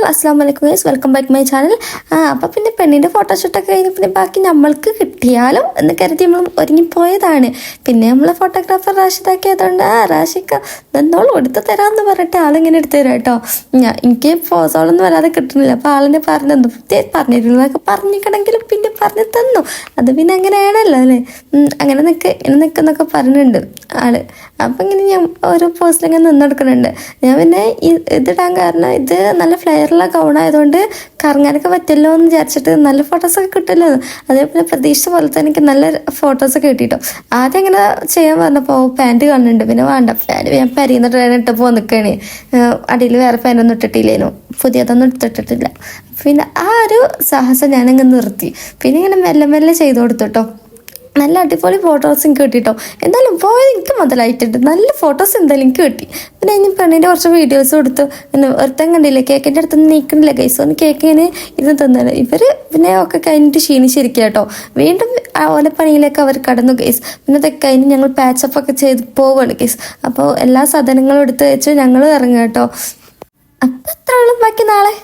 അസ്സാം വലൈക്കും guys, welcome back my channel. അപ്പോൾ പിന്നെ പെണ്ണിൻ്റെ ഫോട്ടോഷൂട്ടൊക്കെ കഴിഞ്ഞ് പിന്നെ ബാക്കി നമ്മൾക്ക് കിട്ടിയാലോ എന്ന് കരുതി നമ്മൾ ഒരുങ്ങിപ്പോയതാണ്. പിന്നെ നമ്മൾ ഫോട്ടോഗ്രാഫർ റാഷിദാക്കി ആയതുകൊണ്ട് റാഷിക്ക എന്നോളം എടുത്ത് തരാമെന്ന് പറഞ്ഞിട്ട് ആളിങ്ങനെ എടുത്തു തരാം കേട്ടോ. എനിക്ക് ഫോസോളൊന്നും വരാതെ കിട്ടുന്നില്ല. അപ്പോൾ ആളിനെ പറഞ്ഞു പറഞ്ഞിരുന്നതൊക്കെ പറഞ്ഞിക്കണമെങ്കിലും പിന്നെ പറഞ്ഞു തന്നു. അത് പിന്നെ അങ്ങനെയാണല്ലോ അല്ലേ, അങ്ങനെ നിൽക്കുന്നൊക്കെ പറഞ്ഞിട്ടുണ്ട് ആള്. അപ്പം ഇങ്ങനെ ഞാൻ ഓരോ പോസ്റ്റിലിങ്ങനെ നിന്നെടുക്കുന്നുണ്ട്. ഞാൻ പിന്നെ ഇതിടാൻ കാരണം ഇത് നല്ല ഫ്ലെയറുള്ള ഗൗണായതുകൊണ്ട് കറങ്ങാനൊക്കെ പറ്റില്ലോ എന്ന് വിചാരിച്ചിട്ട് നല്ല ഫോട്ടോസൊക്കെ കിട്ടില്ലോ. അതേപോലെ പ്രതീക്ഷിച്ച പോലെ തന്നെ എനിക്ക് നല്ല ഫോട്ടോസൊക്കെ കിട്ടിട്ടോ. ആദ്യം ഇങ്ങനെ ചെയ്യാൻ പറഞ്ഞപ്പോൾ പാൻറ്റ് കാണുന്നുണ്ട്. പിന്നെ വേണ്ട, പാൻറ്റ് ഞാൻ പരിയുന്നിട്ട് ഇട്ടപ്പോൾ നിൽക്കുകയാണ്. അടിയിൽ വേറെ പാൻറ്റൊന്നും ഇട്ടിട്ടില്ലേനു, പുതിയതൊന്നും എടുത്തിട്ടില്ല. പിന്നെ ആ ഒരു സാഹസം ഞാനങ്ങ് നിർത്തി. പിന്നെ ഇങ്ങനെ മെല്ലെ മെല്ലെ ചെയ്ത് കൊടുത്തുട്ടോ. നല്ല അടിപൊളി ഫോട്ടോസ് എനിക്ക് കിട്ടിട്ടോ. എന്തായാലും പോയത് എനിക്ക് മുതലായിട്ടുണ്ട്. നല്ല ഫോട്ടോസ് എന്തായാലും എനിക്ക് കിട്ടി. പിന്നെ ഞാൻ പെണ്ണിൻ്റെ കുറച്ച് വീഡിയോസ് കൊടുത്തു. പിന്നെ ഒരുത്തം കണ്ടില്ലേ, കേക്കിൻ്റെ അടുത്തൊന്നും നീക്കണില്ല ഗൈസ്. ഒന്ന് കേക്ക് ഇങ്ങനെ ഇരുന്ന് തന്നത്. ഇവർ പിന്നെ ഒക്കെ കഴിഞ്ഞിട്ട് ക്ഷീണിച്ചിരിക്കുക കേട്ടോ. വീണ്ടും ഓലെ പണിയിലേക്ക് അവർ കടന്നു ഗൈസ്. പിന്നെ അതൊക്കെ കഴിഞ്ഞ് ഞങ്ങൾ പാച്ചപ്പൊക്കെ ചെയ്ത് പോവുകയാണ് ഗൈസ്. അപ്പോൾ എല്ലാ സാധനങ്ങളും എടുത്ത് വെച്ച് ഞങ്ങൾ ഇറങ്ങുക കേട്ടോ. അപ്പം അത്ര ഉള്ളു, ബാക്കി നാളെ.